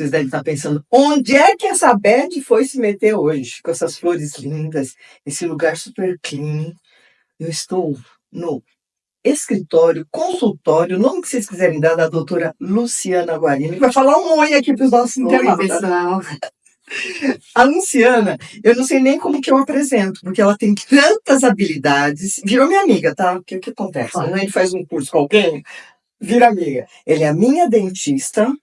Vocês devem estar pensando, onde é que essa Beth foi se meter hoje? Com essas flores lindas, esse lugar super clean. Eu estou no escritório, consultório, o nome que vocês quiserem dar, da doutora Luciana Guarini, que vai falar um oi aqui para os nossos Oi, internautas. pessoal. A Luciana, eu não sei nem como que eu apresento, porque ela tem tantas habilidades. Virou minha amiga, tá? Porque o que acontece? Quando a gente faz um curso com alguém, vira amiga. Ela é a minha dentista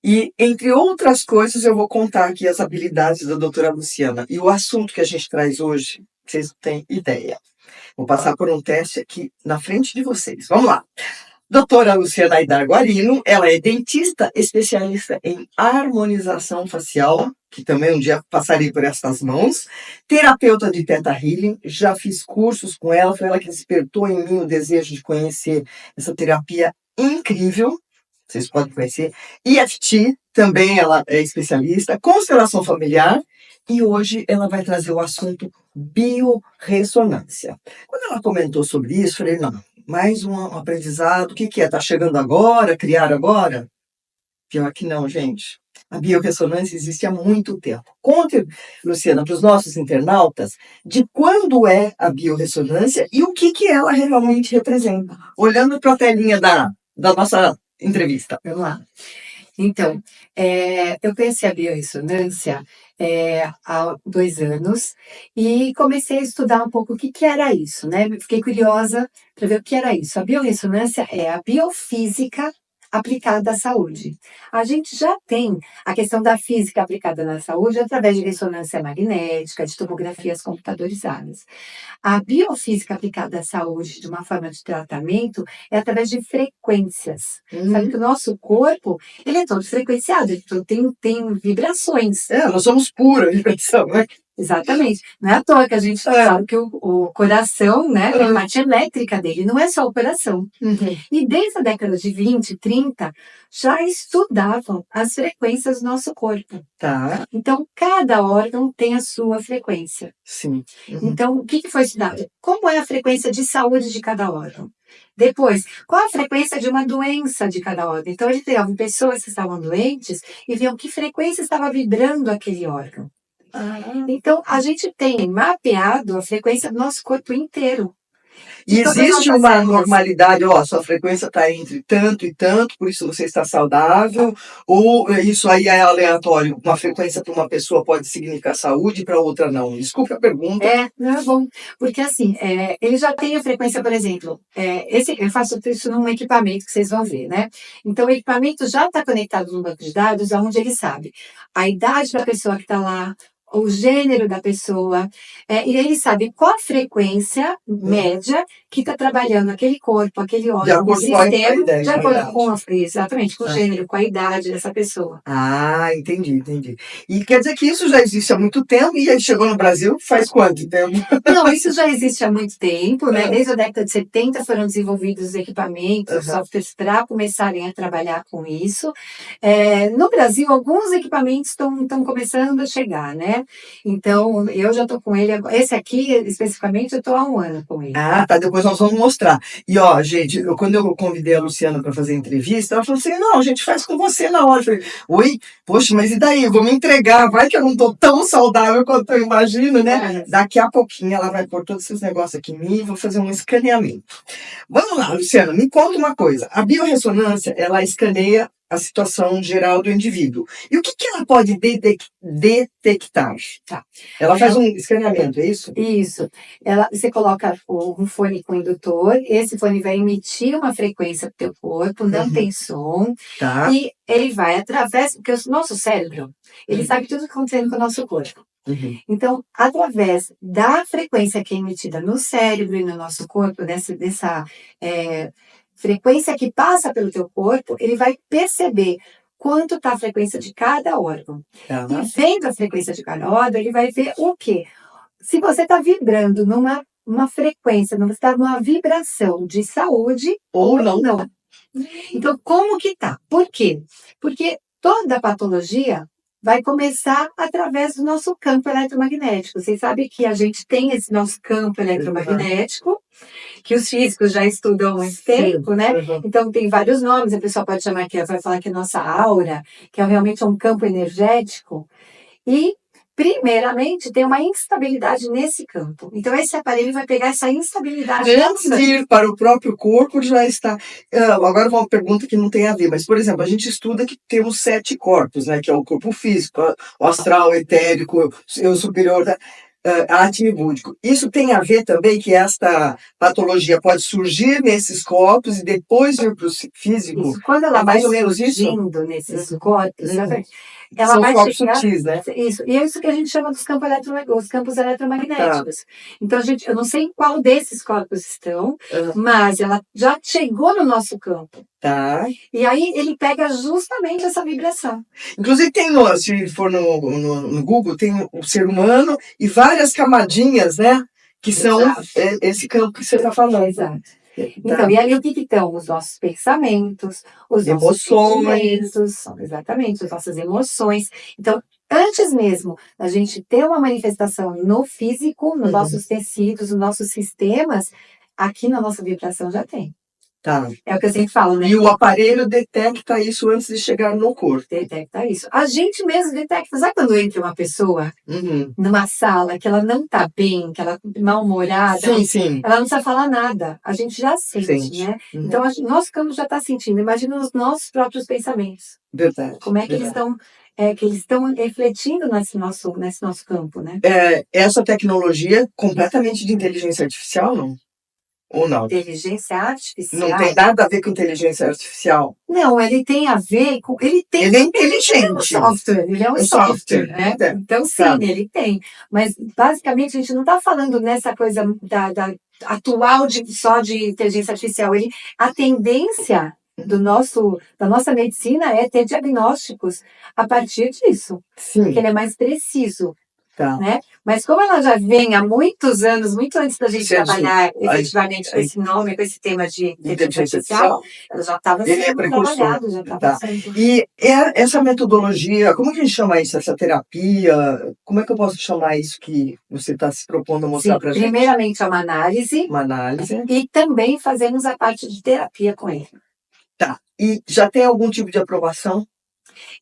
e, entre outras coisas, eu vou contar aqui as habilidades da doutora Luciana. E o assunto que a gente traz hoje, vocês não têm ideia. Vou passar por um teste aqui na frente de vocês. Vamos lá. Doutora Luciana Aidar Guarino, ela é dentista especialista em harmonização facial, que também um dia passarei por essas mãos, terapeuta de Theta Healing, já fiz cursos com ela, foi ela que despertou em mim o desejo de conhecer essa terapia incrível, vocês podem conhecer, EFT, também ela é especialista, constelação familiar, e hoje ela vai trazer o assunto biorressonância. Quando ela comentou sobre isso, falei, não, mais um aprendizado. O que é? Está chegando agora? Criar agora? Pior que não, gente. A biorressonância existe há muito tempo. Conte, Luciana, para os nossos internautas, de quando é a biorressonância e o que ela realmente representa. Olhando para a telinha da nossa entrevista. Vamos lá. Então, eu conheci a biorressonância há 2 anos e comecei a estudar um pouco o que era isso, né? Fiquei curiosa para ver o que era isso. A biorressonância é a biofísica aplicada à saúde. A gente já tem a questão da física aplicada na saúde através de ressonância magnética, de tomografias computadorizadas. A biofísica aplicada à saúde de uma forma de tratamento é através de frequências. Sabe que o nosso corpo, ele é todo frequenciado, ele tem vibrações. Nós somos pura vibração, né? Exatamente. Não é à toa que a gente sabe que o coração, né, a parte elétrica dele não é só o coração. E desde a década de 20, 30, já estudavam as frequências do nosso corpo. Tá. Então, cada órgão tem a sua frequência. Sim. Então, o que foi estudado? Como é a frequência de saúde de cada órgão? Depois, qual a frequência de uma doença de cada órgão? Então, eles pegavam pessoas que estavam doentes e viam que frequência estava vibrando aquele órgão. Então, a gente tem mapeado a frequência do nosso corpo inteiro. E existe uma normalidade, sua frequência está entre tanto e tanto, por isso você está saudável, ou isso aí é aleatório? Uma frequência para uma pessoa pode significar saúde, para outra não? Desculpe a pergunta. Não é bom, porque assim, ele já tem a frequência, por exemplo, eu faço isso num equipamento que vocês vão ver, né? Então, o equipamento já está conectado no banco de dados, onde ele sabe a idade da pessoa que está lá, o gênero da pessoa, e ele sabe qual a frequência média que está trabalhando aquele corpo, aquele órgão, o sistema, de acordo com exatamente, com o gênero, com a idade dessa pessoa. Entendi. E quer dizer que isso já existe há muito tempo e aí chegou no Brasil faz quanto tempo? Não, isso já existe há muito tempo, né? Desde a década de 70 foram desenvolvidos equipamentos, softwares para começarem a trabalhar com isso. No Brasil, alguns equipamentos estão começando a chegar, né? Então, eu já estou com ele, esse aqui especificamente, eu estou há 1 ano com ele. Tá, depois nós vamos mostrar. E gente, quando eu convidei a Luciana para fazer a entrevista, ela falou assim, não, a gente faz com você na hora. Eu falei, oi, poxa, mas e daí? Eu vou me entregar, vai que eu não estou tão saudável quanto eu imagino, né? Daqui a pouquinho ela vai pôr todos esses negócios aqui em mim e vou fazer um escaneamento. Vamos lá, Luciana, me conta uma coisa. A biorressonância, ela escaneia a situação geral do indivíduo. E o que ela pode detectar? Tá. Ela faz um escaneamento, é isso? Isso. Você coloca um fone com indutor, esse fone vai emitir uma frequência para o teu corpo, não tem som, e ele vai através, porque o nosso cérebro, ele sabe tudo que está acontecendo com o nosso corpo. Então, através da frequência que é emitida no cérebro e no nosso corpo, dessa frequência que passa pelo teu corpo, ele vai perceber quanto está a frequência de cada órgão. E vendo a frequência de cada órgão, ele vai ver o quê? Se você está vibrando numa frequência, você está numa vibração de saúde ou não. Então, como que tá? Por quê? Porque toda patologia vai começar através do nosso campo eletromagnético. Vocês sabem que a gente tem esse nosso campo eletromagnético, que os físicos já estudam há muito tempo, né? Uhum. Então tem vários nomes, a pessoa pode chamar que vai falar que é nossa aura, que é realmente um campo energético. E, primeiramente, tem uma instabilidade nesse campo. Então, esse aparelho vai pegar essa instabilidade. Antes de ir para o próprio corpo, já está. Agora, uma pergunta que não tem a ver, mas, por exemplo, a gente estuda que temos 7 corpos, né? Que é o corpo físico, o astral, o etérico, o superior, atimibúdico. Isso tem a ver também que esta patologia pode surgir nesses corpos e depois ir para o físico? Isso. Quando ela É vai mais ou menos isso? surgindo nesses corpos, Que ela são os vai corpos chegar. sutis, né? Isso. E é isso que a gente chama dos os campos Tá. eletromagnéticos. Então, eu não sei em qual desses corpos estão, mas ela já chegou no nosso campo. Tá. E aí ele pega justamente essa vibração. Inclusive tem, se for no Google, tem o ser humano e várias camadinhas, né? Que são Exato. esse campo que você está falando. Exato. Tá. Então, e ali o que estão? Os nossos pensamentos, os nossos Emoções. sentimentos, exatamente, as nossas emoções. Então, antes mesmo da gente ter uma manifestação no físico, nos nossos tecidos, nos nossos sistemas, aqui na nossa vibração já tem. Tá. É o que eu sempre falo, né? E o aparelho detecta isso antes de chegar no corpo. Detecta isso. A gente mesmo detecta. Sabe quando entra uma pessoa Uhum. numa sala que ela não tá bem, que ela tá mal-humorada, Sim, sim. ela não precisa falar nada. A gente já sente, né? Uhum. Então, nosso campo já está sentindo. Imagina os nossos próprios pensamentos. Verdade. Como é que eles estão refletindo nesse nosso campo, né? Essa tecnologia é completamente de inteligência artificial, não? Ou não? Inteligência artificial. Não tem nada a ver com inteligência artificial. Não, ele tem a ver com. Ele é inteligente. Ele é um software, ele é um software, né? Então, sim, ele tem. Mas, basicamente, a gente não está falando nessa coisa da atual só de inteligência artificial. A tendência da nossa medicina é ter diagnósticos a partir disso. Sim. Porque ele é mais preciso. Tá. Né? Mas como ela já vem há muitos anos, muito antes da gente trabalhar efetivamente com esse nome, com esse tema de inteligência artificial, ela já estava sendo trabalhada, já estava sendo. E essa metodologia, como que a gente chama isso? Essa terapia? Como é que eu posso chamar isso que você está se propondo a mostrar para a gente? Primeiramente é uma análise. Uma análise. E também fazemos a parte de terapia com ele. Tá. E já tem algum tipo de aprovação?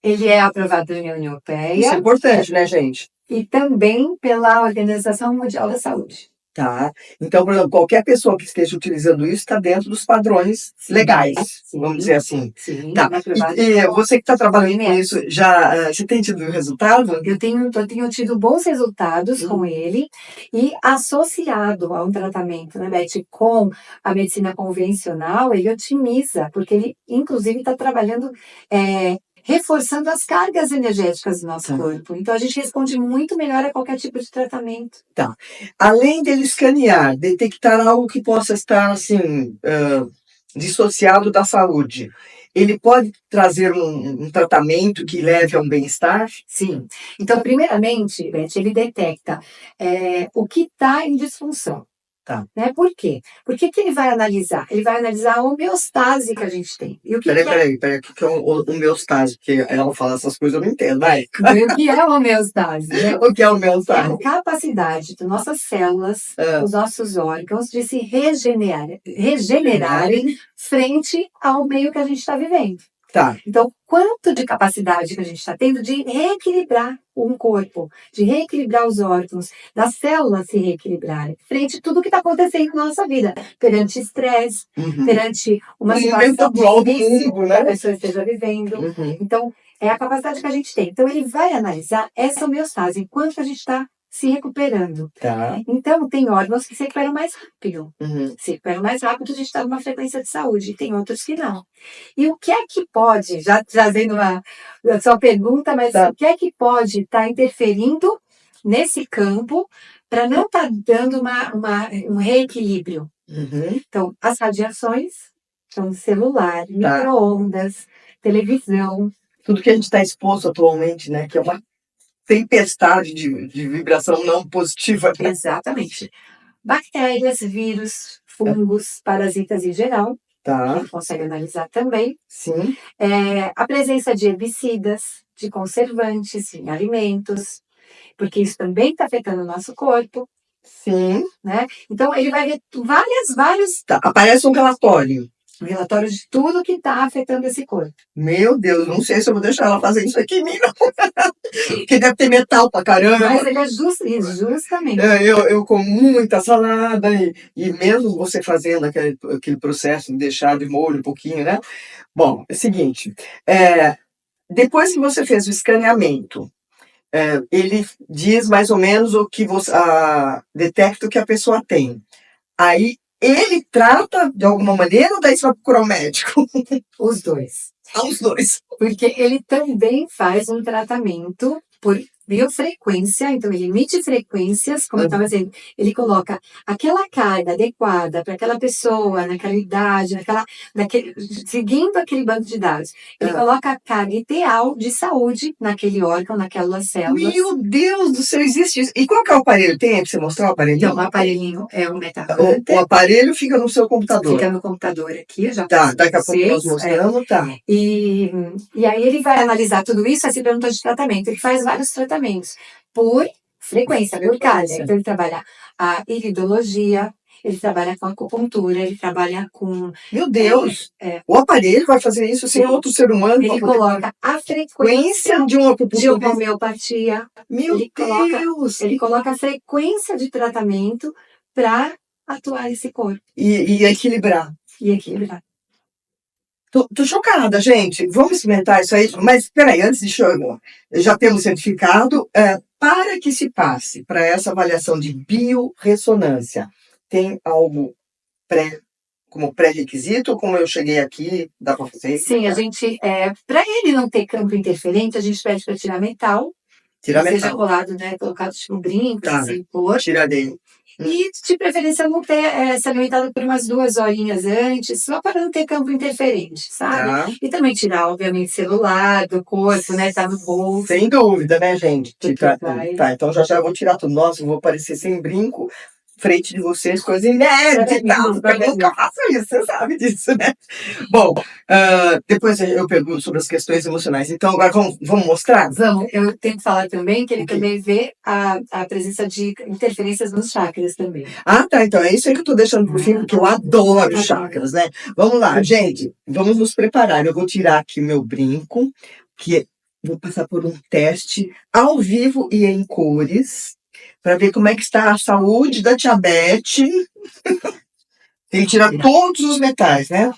Ele é aprovado na União Europeia. Isso é importante, né, gente? E também pela Organização Mundial da Saúde. Tá. Então, por exemplo, qualquer pessoa que esteja utilizando isso está dentro dos padrões legais, vamos dizer assim. Sim. Tá. E você que está trabalhando com isso, você tem tido resultado? Eu tenho tido bons resultados com ele e associado a um tratamento, né, Beth, com a medicina convencional, ele otimiza, porque ele, inclusive, está trabalhando reforçando as cargas energéticas do nosso corpo. Então, a gente responde muito melhor a qualquer tipo de tratamento. Tá. Além dele escanear, detectar algo que possa estar, assim, dissociado da saúde, ele pode trazer um tratamento que leve a um bem-estar? Sim. Então, primeiramente, Beth, ele detecta o que está em disfunção. Tá. Né? Por quê? Por que ele vai analisar? Ele vai analisar a homeostase que a gente tem. E o que peraí, o que é homeostase? Porque ela fala essas coisas, eu não entendo, vai. O que é homeostase? Né? O que é homeostase? É a capacidade das nossas células, dos nossos órgãos, de se regenerarem frente ao meio que a gente está vivendo. Tá. Então, quanto de capacidade que a gente está tendo de reequilibrar um corpo, de reequilibrar os órgãos, das células se reequilibrarem, frente a tudo que está acontecendo na nossa vida, perante estresse, perante uma situação difícil que a pessoa esteja vivendo. Então, é a capacidade que a gente tem. Então, ele vai analisar essa homeostase, enquanto a gente está se recuperando. Tá. Então, tem órgãos que se recuperam mais rápido. Se recuperam mais rápido, a gente está numa frequência de saúde. E tem outros que não. E o que é que pode, já trazendo a sua pergunta, mas o que é que pode estar interferindo nesse campo para não estar dando um reequilíbrio? Então, as radiações, então, celular, micro-ondas, televisão. Tudo que a gente está exposto atualmente, né? Que é uma tempestade de vibração não positiva. Exatamente. Bactérias, vírus, fungos, parasitas em geral. Tá. A gente consegue analisar também. Sim. A presença de herbicidas, de conservantes em alimentos, porque isso também está afetando o nosso corpo. Sim. né? Então, ele vai ver vários Tá, aparece um relatório. relatórios de tudo que está afetando esse corpo. Meu Deus, não sei se eu vou deixar ela fazer isso aqui em mim, não. Porque deve ter metal pra caramba. Mas ele é justamente. Eu como muita salada e mesmo você fazendo aquele processo de deixar de molho um pouquinho, né? Bom, é o seguinte, depois que você fez o escaneamento, ele diz mais ou menos o que você detecta o que a pessoa tem. Aí ele trata de alguma maneira ou daí você vai procurar um médico? Os dois. Os dois. Porque ele também faz um tratamento por biofrequência, então ele emite frequências, como eu estava dizendo, ele coloca aquela carga adequada para aquela pessoa, naquela idade, seguindo aquele banco de dados. Ele coloca a carga ideal de saúde naquele órgão, naquelas células. Meu Deus do céu, existe isso. E qual que é o aparelho? Tem aí para você mostrar o aparelhinho? Então, o aparelhinho é o MetaHunter. O aparelho fica no seu computador. Fica no computador aqui, eu já Tá, daqui a pouco nós mostramos, tá. E aí ele vai analisar tudo isso, aí se pergunta de tratamento. Ele faz vários tratamentos por frequência, por carga. Então ele trabalha a iridologia, ele trabalha com acupuntura, ele trabalha com... Meu Deus! O aparelho vai fazer isso sem outro ser humano? Ele coloca a frequência de uma acupuntura. de homeopatia. Meu Deus! Ele coloca a frequência de tratamento para atuar esse corpo. E equilibrar. E equilibrar. Tô chocada, gente. Vamos experimentar isso aí. Mas, peraí, antes de já temos certificado. Para que se passe para essa avaliação de biorressonância, tem algo como pré-requisito? Ou como eu cheguei aqui, dá para fazer? Sim, a gente, para ele não ter campo interferente, a gente pede para tirar metal. Seja colado, né? Colocado tipo brinco, tá, assim, por. Tira dele. E, de preferência, não ter se alimentado por umas 2 horinhas antes, só para não ter campo interferente, sabe? Tá. E também tirar, obviamente, celular do corpo, né? Tá no bolso. Sem dúvida, né, gente? Tá, então já vou tirar tudo. Nossa, eu vou aparecer sem brinco, frente de vocês, coisa inédita e tal. Eu nunca faço isso, você sabe disso, né? Bom, depois eu pergunto sobre as questões emocionais. Então, agora vamos mostrar? Vamos. Eu tenho que falar também que ele também vê a presença de interferências nos chakras também. Ah, tá. Então é isso aí que eu tô deixando pro fim, porque eu adoro chakras, né? Vamos lá, gente. Vamos nos preparar. Eu vou tirar aqui meu brinco, que vou passar por um teste ao vivo e em cores, para ver como é que está a saúde da diabetes. Tem que tirar todos os metais, né?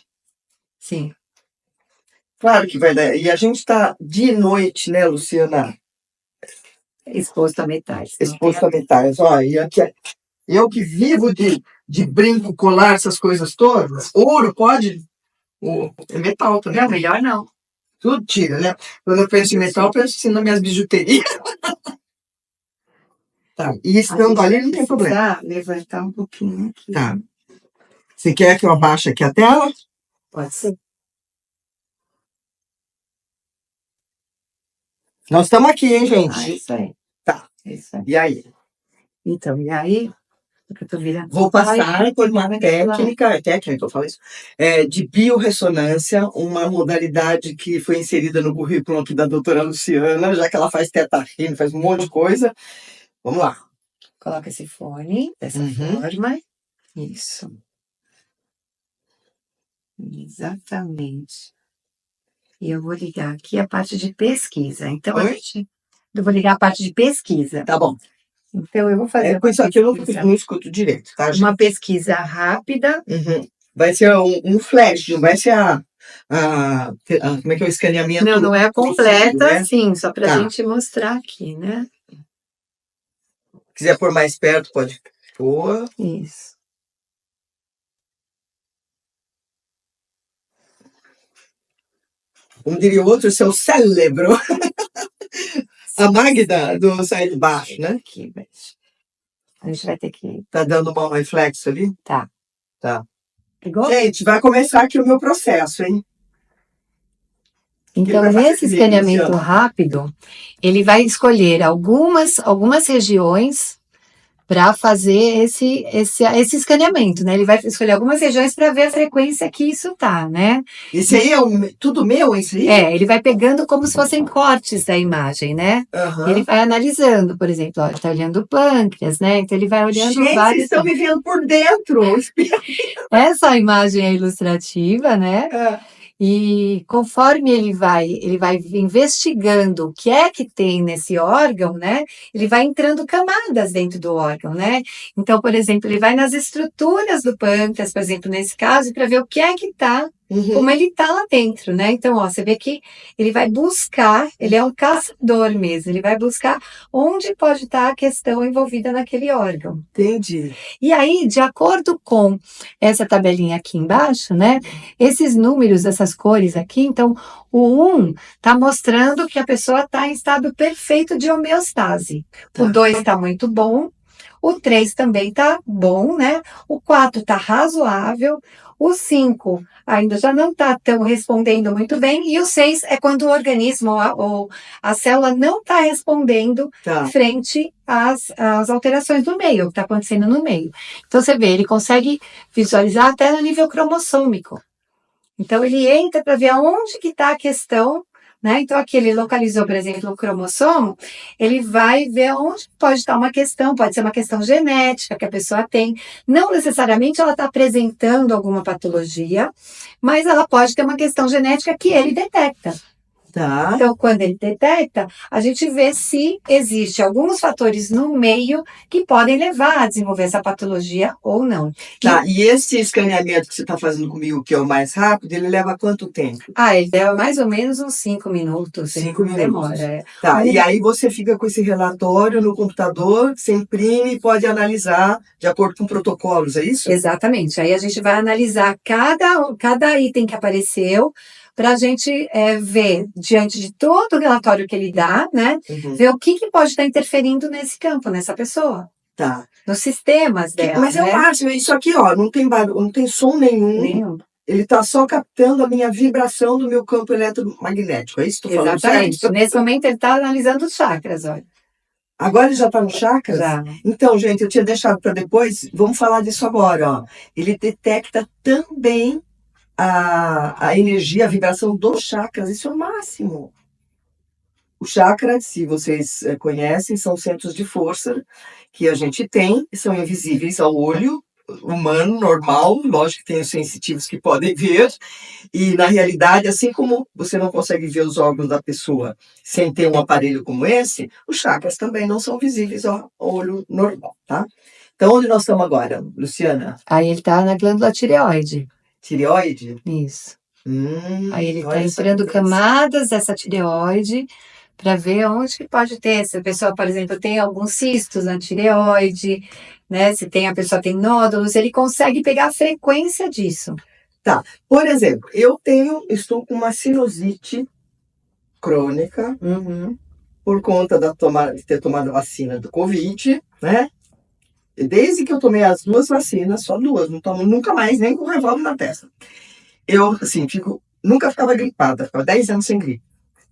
Sim. Claro que vai dar. E a gente está de noite, né, Luciana? Exposto a metais. Exposto a metais. Ó, e aqui, eu que vivo de brinco, colar, essas coisas todas. Ouro pode? É metal também. Não, melhor não. Tudo tira, né? Quando eu penso em metal, eu penso assim nas minhas bijuterias. Tá. E estando ali, não tem problema. Levantar um pouquinho aqui. Tá. Você quer que eu abaixe aqui a tela? Pode ser. Nós estamos aqui, hein, gente? Isso aí. Tá. Isso aí. E aí? Então, e aí? Eu tô virando. Vou passar por uma técnica que eu falo isso, de biorressonância, uma modalidade que foi inserida no currículo aqui da doutora Luciana, já que ela faz teta healing, faz um monte de coisa. Vamos lá. Coloca esse fone dessa forma. Isso. Exatamente. E eu vou ligar aqui a parte de pesquisa. Então, eu vou ligar a parte de pesquisa. Tá bom. Então, eu vou fazer. Com isso aqui eu não escuto direito, tá? Uma pesquisa rápida. Vai ser um flash, não vai ser como é que é o escaneamento? Não é a completa, né? Sim, só pra gente mostrar aqui, né? Se quiser pôr mais perto, pode pôr. Isso. Um diria o outro, seu cérebro. A Magda do Sai de Baixo, né? Aqui, a gente vai ter que... Tá dando um bom reflexo ali? Tá. Igual? Gente, vai começar aqui o meu processo, hein? Então, nesse escaneamento rápido, ele vai escolher algumas regiões para fazer esse escaneamento, né? Ele vai escolher algumas regiões para ver a frequência que isso tá, né? Esse aí é tudo meu, esse aí? Ele vai pegando como se fossem cortes da imagem, né? Ele vai analisando, por exemplo, ó, ele tá olhando o pâncreas, né? Então ele vai olhando Gente, vocês vários. estão me vendo por dentro. Essa imagem é ilustrativa, né? E conforme ele vai investigando o que é que tem nesse órgão, né? Ele vai entrando camadas dentro do órgão, né? Então, por exemplo, ele vai nas estruturas do pâncreas, por exemplo, nesse caso, para ver o que é que está, como ele está lá dentro, né? Então, ó, você vê que ele vai buscar, ele é um caçador mesmo, ele vai buscar onde pode estar a questão envolvida naquele órgão. Entendi. E aí, de acordo com essa tabelinha aqui embaixo, né? Esses números, essas cores aqui, então, o 1 está mostrando que a pessoa está em estado perfeito de homeostase. O 2 está muito bom. O 3 também está bom, né? O 4 está razoável. O 5 ainda já não está tão respondendo muito bem. E o 6 é quando o organismo ou a célula não está respondendo frente às alterações do meio, o que está acontecendo no meio. Então, você vê, ele consegue visualizar até no nível cromossômico. Então, ele entra para ver aonde que está a questão, né? Então, aqui ele localizou, por exemplo, o cromossomo, ele vai ver onde pode estar uma questão, pode ser uma questão genética que a pessoa tem. Não necessariamente ela está apresentando alguma patologia, mas ela pode ter uma questão genética que ele detecta. Então, quando ele detecta, a gente vê se existe alguns fatores no meio que podem levar a desenvolver essa patologia ou não. E esse escaneamento que você está fazendo comigo, que é o mais rápido, ele leva quanto tempo? Ele leva mais ou menos uns 5 minutos. 5 minutos. Demora. E aí você fica com esse relatório no computador, você imprime e pode analisar de acordo com protocolos, é isso? Exatamente. Aí a gente vai analisar cada item que apareceu, para a gente ver, diante de todo o relatório que ele dá, né, ver o que pode estar interferindo nesse campo, nessa pessoa. Nos sistemas dela. Mas é o máximo, isso aqui, ó, não tem barulho, não tem som nenhum. Ele está só captando a minha vibração do meu campo eletromagnético, é isso que estou falando? Exatamente. Nesse momento ele está analisando os chakras, olha. Agora ele já está no chakras? Já. Então, gente, eu tinha deixado para depois, vamos falar disso agora, ó. Ele detecta também a energia, a vibração dos chakras, isso é o máximo. O chakra, se vocês conhecem, são centros de força que a gente tem, são invisíveis ao olho humano, normal, lógico que tem os sensitivos que podem ver, e na realidade, assim como você não consegue ver os órgãos da pessoa sem ter um aparelho como esse, os chakras também não são visíveis ao olho normal, tá? Então, onde nós estamos agora, Luciana? Aí ele está na glândula tireoide. Tireoide? Isso. Aí ele está entrando camadas dessa tireoide para ver onde que pode ter. Se a pessoa, por exemplo, tem alguns cistos na tireoide, né? Se a pessoa tem nódulos, ele consegue pegar a frequência disso. Por exemplo, estou com uma sinusite crônica por conta de ter tomado a vacina do Covid, né? Desde que eu tomei as 2 vacinas, só 2, não tomo nunca mais, nem com revólver na testa. Eu, assim, nunca ficava gripada, ficava 10 anos sem gripe.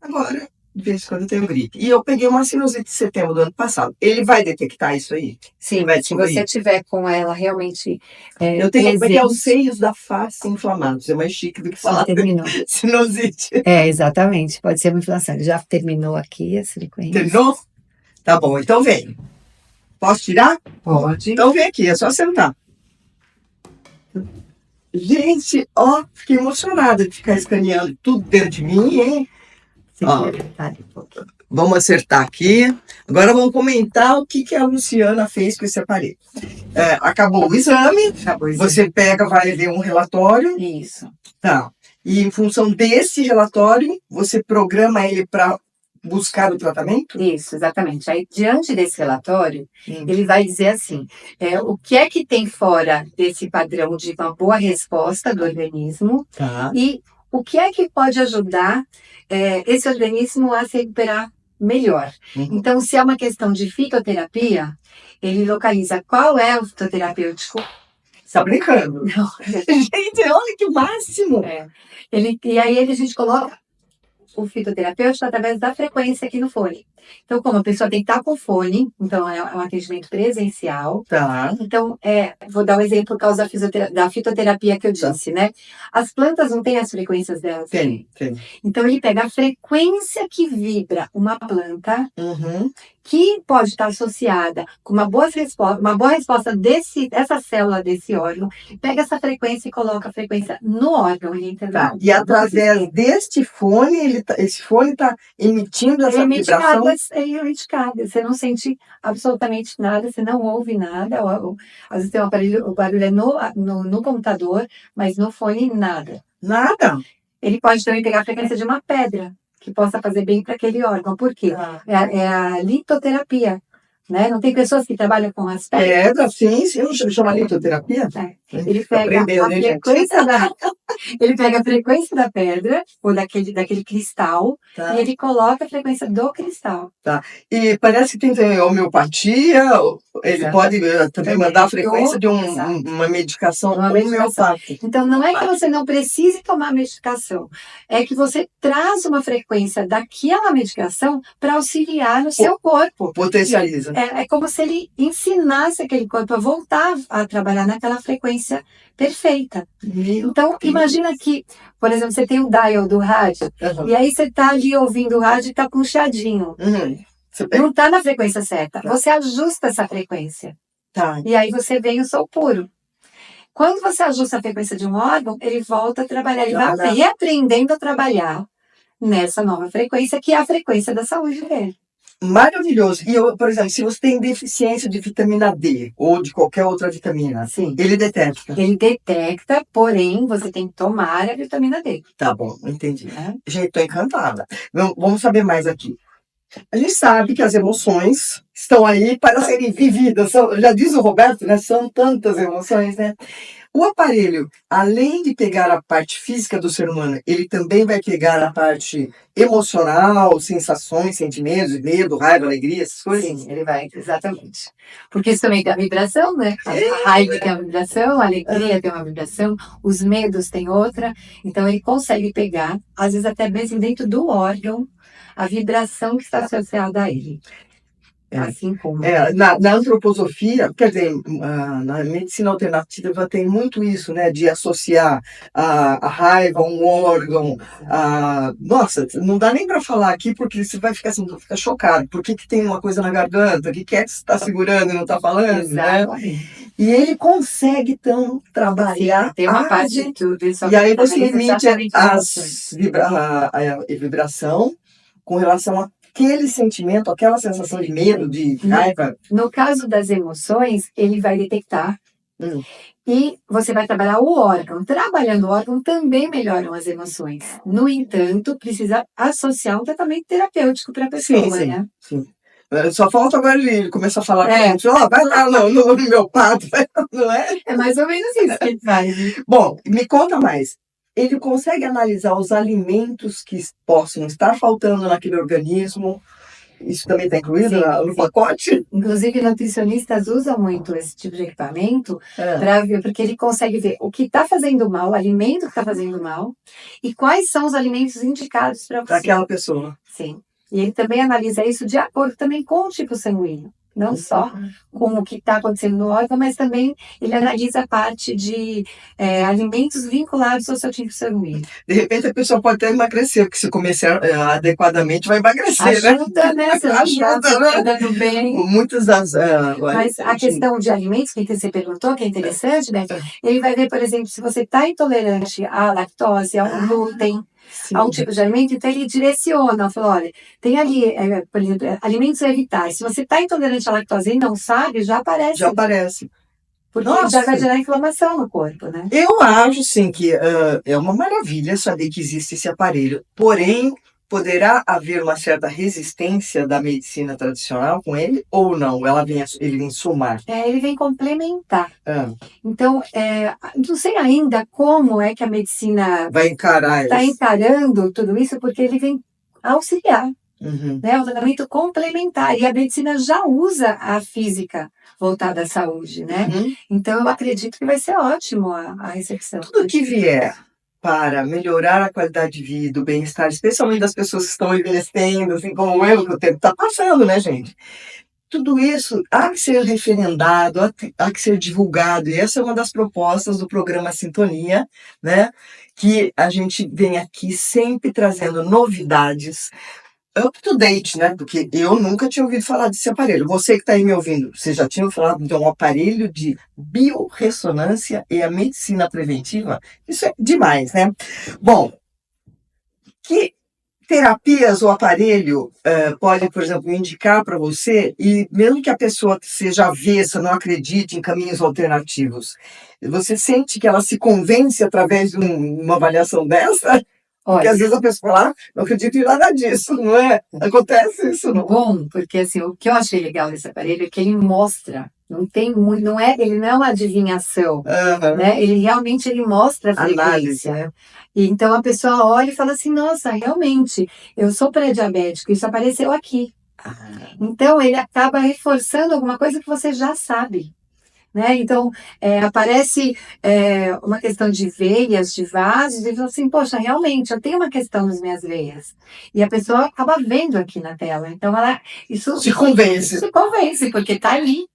Agora, de vez em quando eu tenho gripe. E eu peguei uma sinusite de setembro do ano passado. Ele vai detectar isso aí? Sim, se você tiver com ela realmente eu tenho os seios da face inflamados. É mais chique do que falar sinusite. Exatamente. Pode ser uma inflamação. Ele já terminou aqui a frequência. Terminou? Tá bom, então vem. Posso tirar? Pode. Então vem aqui, é só sentar. Gente, ó, fiquei emocionada de ficar escaneando tudo dentro de mim, hein? Vamos acertar aqui. Agora vamos comentar o que a Luciana fez com esse aparelho. Acabou o exame. Você pega, vai ler um relatório. Isso. E em função desse relatório, você programa ele para buscar o tratamento? Isso, exatamente. Aí, diante desse relatório, ele vai dizer assim, o que é que tem fora desse padrão de uma boa resposta do organismo e o que é que pode ajudar esse organismo a se recuperar melhor. Então, se é uma questão de fitoterapia, ele localiza qual é o fitoterapêutico. Você tá brincando? Não. Gente, olha que máximo! E aí a gente coloca o fitoterapêutico através da frequência aqui no fone. Então, como a pessoa tem que estar com fone, então é um atendimento presencial. Tá. Então, vou dar um exemplo por causa da fitoterapia que eu disse, né? As plantas não têm as frequências delas. Tem. Então, ele pega a frequência que vibra uma planta, Uhum. que pode estar associada com uma boa resposta dessa célula desse órgão, pega essa frequência e coloca a frequência no órgão, entendeu? Tá. E através deste fone, esse fone está emitindo essa vibração? Emite cada. Você não sente absolutamente nada, você não ouve nada. Às vezes tem o barulho é no computador, mas no fone nada. Nada? Ele pode também pegar a frequência de uma pedra, que possa fazer bem para aquele órgão. Por quê? É a litoterapia, né? Não tem pessoas que trabalham com as pedras? Sim, chama litoterapia? Ele pega ele pega a frequência da pedra, ou daquele cristal, Tá. e ele coloca a frequência do cristal. Tá. E parece que tem também homeopatia, ele pode também mandar a frequência de uma medicação homeopática. Então, não é que você não precise tomar medicação, é que você traz uma frequência daquela medicação para auxiliar no seu corpo. Potencializa. É como se ele ensinasse aquele corpo a voltar a trabalhar naquela frequência perfeita. Então, imagina que, por exemplo, você tem o dial do rádio, e aí você está ali ouvindo o rádio e está com um chiadinho. Não está na frequência certa. Você ajusta essa frequência. Tá. E aí você vem o sol puro. Quando você ajusta a frequência de um órgão, ele volta a trabalhar. Ele vai reaprendendo a trabalhar nessa nova frequência, que é a frequência da saúde dele. Maravilhoso. E, por exemplo, se você tem deficiência de vitamina D ou de qualquer outra vitamina, sim, ele detecta? Ele detecta, porém, você tem que tomar a vitamina D. Tá bom, entendi. Gente, tô encantada. Vamos saber mais aqui. A gente sabe que as emoções estão aí para serem vividas. Já diz o Roberto, né? São tantas emoções, né? O aparelho, além de pegar a parte física do ser humano, ele também vai pegar a parte emocional, sensações, sentimentos, medo, raiva, alegria, essas coisas? Sim, ele vai, exatamente. Porque isso também tem a vibração, né? A raiva tem uma vibração, a alegria tem uma vibração, os medos têm outra. Então ele consegue pegar, às vezes até mesmo dentro do órgão, a vibração que está associada a ele. Assim como. Na antroposofia, quer dizer, na medicina alternativa tem muito isso, né? De associar a raiva a um órgão. Nossa, não dá nem para falar aqui, porque você vai ficar assim, fica chocado. Por que tem uma coisa na garganta? O que é que você está segurando e não está falando? Exatamente. Né? E ele consegue, então, trabalhar. Tem uma parte de tudo. E aí você emite a vibração com relação a aquele sentimento, aquela sensação de medo, de raiva. No caso das emoções, ele vai detectar e você vai trabalhar o órgão. Trabalhando o órgão também melhoram as emoções. No entanto, precisa associar um tratamento terapêutico para a pessoa, né? Sim. Só falta agora ele começar a falar com a gente, vai lá no homeopata, não é? É mais ou menos isso que ele faz. Bom, me conta mais. Ele consegue analisar os alimentos que possam estar faltando naquele organismo? Isso também está incluído no pacote? Inclusive, nutricionistas usam muito esse tipo de equipamento para ver, porque ele consegue ver o que está fazendo mal, o alimento que está fazendo mal, e quais são os alimentos indicados para você. Para aquela pessoa. Sim. E ele também analisa isso de acordo também com o tipo sanguíneo. Não só com o que está acontecendo no órgão, mas também ele analisa a parte de alimentos vinculados ao seu tipo sanguíneo. De repente a pessoa pode até emagrecer, porque se comer adequadamente vai emagrecer, ajuda, né? Ajuda, né? Dando bem. Muitas das... Mas a questão de alimentos, que você perguntou, que é interessante, né? Ele vai ver, por exemplo, se você está intolerante à lactose, ao glúten, a um tipo de alimento, então ele direciona, fala, olha, tem ali, por exemplo, alimentos a evitar. Se você está intolerante à lactose e não sabe, já aparece. Já aparece. Porque já vai gerar inflamação no corpo, né? Eu acho, sim, que é uma maravilha saber que existe esse aparelho. Porém, poderá haver uma certa resistência da medicina tradicional com ele ou não? Ele vem somar? Ele vem complementar. Então, não sei ainda como é que a medicina vai está encarando tudo isso, porque ele vem auxiliar. Né? É um tratamento complementar. E a medicina já usa a física voltada à saúde, né? Então, eu acredito que vai ser ótimo a recepção. Tudo que vier para melhorar a qualidade de vida, o bem-estar, especialmente das pessoas que estão envelhecendo, assim como eu, que o tempo está passando, né, gente? Tudo isso há que ser referendado, há que ser divulgado, e essa é uma das propostas do programa Sintonia, né? Que a gente vem aqui sempre trazendo novidades, up to date, né? Porque eu nunca tinha ouvido falar desse aparelho. Você que está aí me ouvindo, você já tinha falado de um aparelho de biorressonância e a medicina preventiva? Isso é demais, né? Bom, que terapias o aparelho pode, por exemplo, indicar para você, e mesmo que a pessoa seja avessa, não acredite em caminhos alternativos, você sente que ela se convence através de uma avaliação dessa? Porque Olha, às vezes a pessoa fala, não acredito em nada disso, não é? Acontece isso, não? bom, porque assim, o que eu achei legal desse aparelho é que ele mostra, não tem muito, não é, ele não é uma adivinhação, né? Ele realmente ele mostra a Análise, frequência. né? E então a pessoa olha e fala assim, nossa, realmente, eu sou pré-diabético, isso apareceu aqui. Então ele acaba reforçando alguma coisa que você já sabe. Né? Então, aparece uma questão de veias, de vasos, e fala assim, poxa, realmente, eu tenho uma questão nas minhas veias. E a pessoa acaba vendo aqui na tela. Então, isso Se convence. se convence, porque está ali.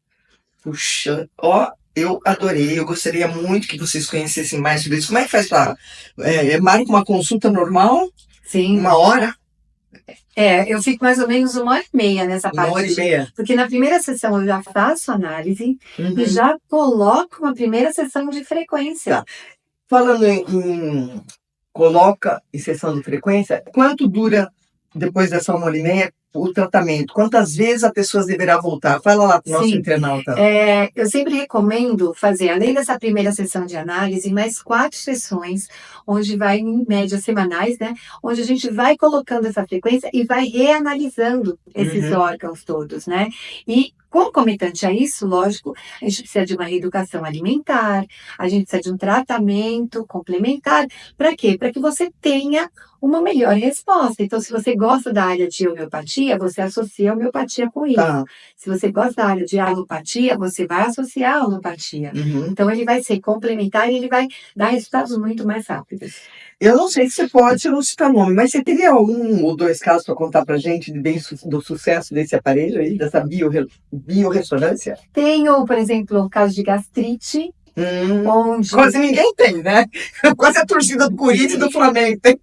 Puxa, ó, eu adorei, eu gostaria muito que vocês conhecessem mais sobre isso. Como é que faz para... marca uma consulta normal? Sim. Uma hora? Eu fico mais ou menos 1h30 nessa Uma parte. hora e meia? Porque na primeira sessão eu já faço análise e Uhum. já coloco uma primeira sessão de frequência. Tá. Falando em coloca em sessão de frequência, quanto dura, depois dessa 1h30, o tratamento? Quantas vezes a pessoa deverá voltar? Fala lá para o nosso Sim. internauta. Eu sempre recomendo fazer, além dessa primeira sessão de análise, mais 4 sessões, onde vai em média semanais, né? Onde a gente vai colocando essa frequência e vai reanalisando esses órgãos todos, né? E concomitante a isso, lógico, a gente precisa de uma reeducação alimentar, a gente precisa de um tratamento complementar. Para quê? Para que você tenha uma melhor resposta. Então, se você gosta da área de homeopatia, você associa a homeopatia com isso. Tá. Se você gosta da área de alopatia, você vai associar a alopatia. Então, ele vai ser complementar e ele vai dar resultados muito mais rápidos. Eu não sei se você pode não citar nome, mas você teria 1 ou 2 casos para contar para a gente do sucesso desse aparelho aí, dessa biorressonância? Tenho, por exemplo, um caso de gastrite, onde... Quase ninguém tem, né? Quase a torcida do Corinthians e do Flamengo tem.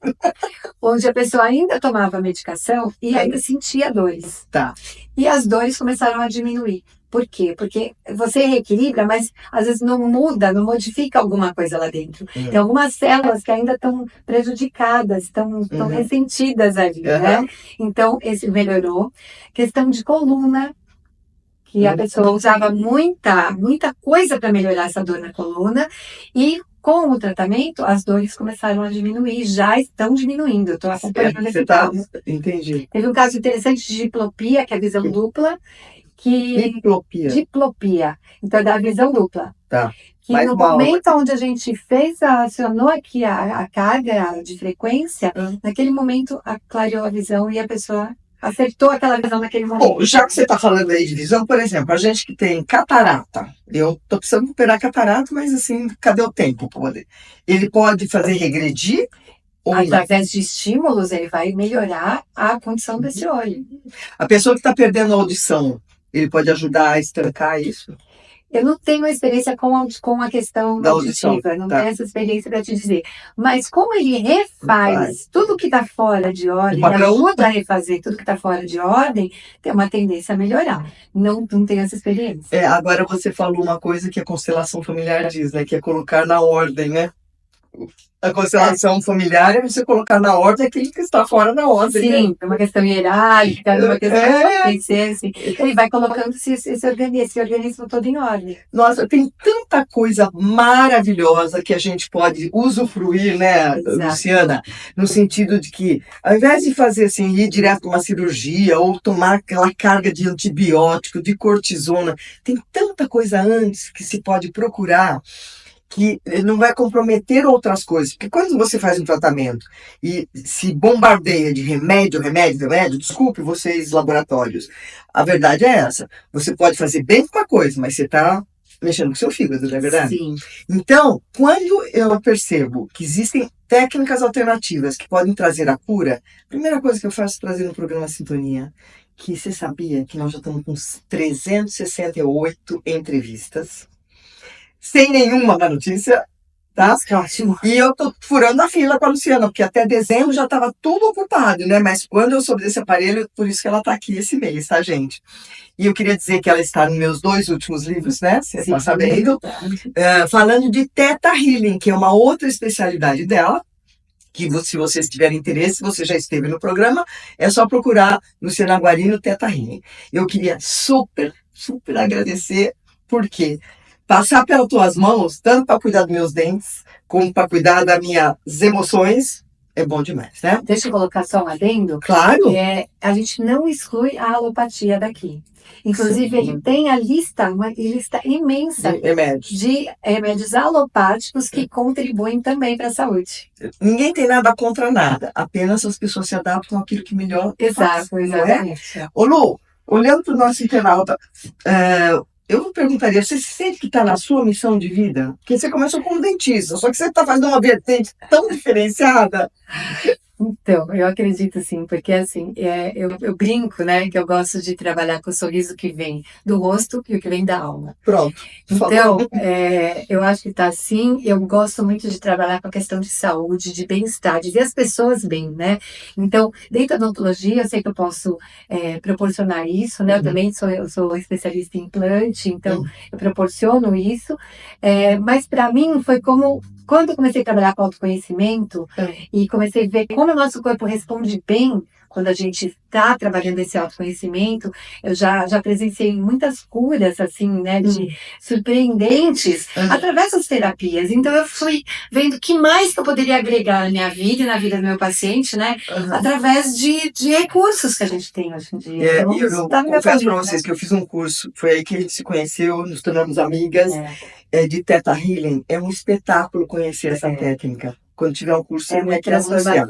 Onde a pessoa ainda tomava medicação e ainda sentia dores. Tá. E as dores começaram a diminuir. Por quê? Porque você reequilibra, mas às vezes não muda, não modifica alguma coisa lá dentro. Tem algumas células que ainda estão prejudicadas, estão ressentidas ali, né? Então, esse melhorou. Questão de coluna, que a pessoa usava muita coisa para melhorar essa dor na coluna, e com o tratamento, as dores começaram a diminuir, já estão diminuindo. Eu estou acompanhando esse caso. Entendi. Teve um caso interessante de diplopia, que é a visão dupla, diplopia. Então, é da visão dupla. Tá. Que no momento onde a gente acionou aqui a carga de frequência, naquele momento clareou a visão e a pessoa acertou aquela visão naquele momento. Bom, já que você está falando aí de visão, por exemplo, a gente que tem catarata, eu estou precisando operar catarata, mas assim, cadê o tempo para poder? Ele pode fazer regredir? Através de estímulos, ele vai melhorar a condição desse olho. A pessoa que está perdendo a audição, ele pode ajudar a estancar isso? Eu não tenho experiência com a questão auditiva, não tenho essa experiência para te dizer. Mas como ele refaz tudo que está fora de ordem, ele ajuda a refazer tudo que está fora de ordem, tem uma tendência a melhorar. Não tenho essa experiência. Agora você falou uma coisa que a constelação familiar diz, né? Que é colocar na ordem, né? A constelação familiar é você colocar na ordem aquilo que está fora da ordem. Sim, é uma questão hierárquica, uma questão ele vai colocando esse organismo todo em ordem. Nossa, tem tanta coisa maravilhosa que a gente pode usufruir, né, Luciana? No sentido de que, ao invés de fazer assim, ir direto para uma cirurgia ou tomar aquela carga de antibiótico, de cortisona, tem tanta coisa antes que se pode procurar, que não vai comprometer outras coisas. Porque quando você faz um tratamento e se bombardeia de remédio, desculpe vocês, laboratórios, a verdade é essa. Você pode fazer bem com uma coisa, mas você está mexendo com o seu fígado, não é verdade? Sim. Então, quando eu percebo que existem técnicas alternativas que podem trazer a cura, a primeira coisa que eu faço é trazer no programa Sintonia, que você sabia que nós já estamos com 368 entrevistas, sem nenhuma má notícia, tá? Que ótimo. E eu tô furando a fila com a Luciana, porque até dezembro já estava tudo ocupado, né? Mas quando eu soube desse aparelho, por isso que ela tá aqui esse mês, tá, gente? E eu queria dizer que ela está nos meus 2 últimos livros, né? Você está sabendo. Falando de Theta Healing, que é uma outra especialidade dela, que se vocês tiverem interesse, você já esteve no programa, é só procurar Luciana Guarino Theta Healing. Eu queria super agradecer, porque passar pelas tuas mãos, tanto para cuidar dos meus dentes, como para cuidar das minhas emoções, é bom demais, né? Deixa eu colocar só um adendo. Claro. A gente não exclui a alopatia daqui. Inclusive, ele tem uma lista imensa de remédios alopáticos que contribuem também para a saúde. Ninguém tem nada contra nada, apenas as pessoas se adaptam àquilo que melhor faz. Exato, exatamente. Ô Lu, olhando para o nosso internauta, eu perguntaria, você sente que está na sua missão de vida? Porque você começou como dentista, só que você está fazendo uma vertente tão diferenciada. Então, eu acredito sim, porque assim, eu brinco, né, que eu gosto de trabalhar com o sorriso que vem do rosto e o que vem da alma. Pronto. Então, eu acho que tá assim, eu gosto muito de trabalhar com a questão de saúde, de bem-estar, de ver as pessoas bem, né? Então, dentro da odontologia, eu sei que eu posso proporcionar isso, né? Eu também sou especialista em implante, então eu proporciono isso, mas para mim foi como... Quando eu comecei a trabalhar com autoconhecimento e comecei a ver como o nosso corpo responde bem quando a gente está trabalhando esse autoconhecimento, eu já presenciei muitas curas, assim, né, de surpreendentes através das terapias. Então, eu fui vendo o que mais que eu poderia agregar na minha vida e na vida do meu paciente, né, através de recursos que a gente tem hoje em dia. Então, eu confesso para vocês que eu fiz um curso, foi aí que a gente se conheceu, nos tornamos amigas. De Theta Healing, é um espetáculo conhecer essa técnica. Quando tiver um curso, você vai querer associar.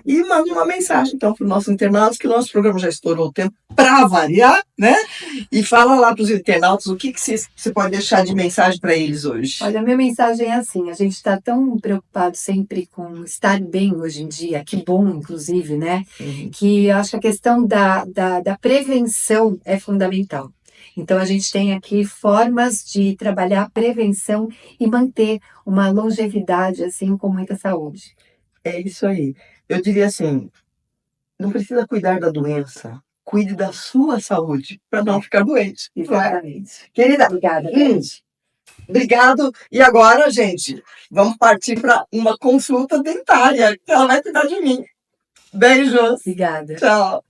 E manda uma mensagem, então, para os nossos internautas, que o nosso programa já estourou o tempo, para variar, né? E fala lá para os internautas o que você pode deixar de mensagem para eles hoje. Olha, a minha mensagem é assim, a gente está tão preocupado sempre com estar bem hoje em dia, que bom, inclusive, né? Que eu acho que a questão da prevenção é fundamental. Então, a gente tem aqui formas de trabalhar a prevenção e manter uma longevidade, assim, com muita saúde. É isso aí. Eu diria assim, não precisa cuidar da doença, cuide da sua saúde, para não ficar doente. Exatamente. Querida, obrigada. Obrigado. E agora, gente, vamos partir para uma consulta dentária, que ela vai cuidar de mim. Beijos. Obrigada. Tchau.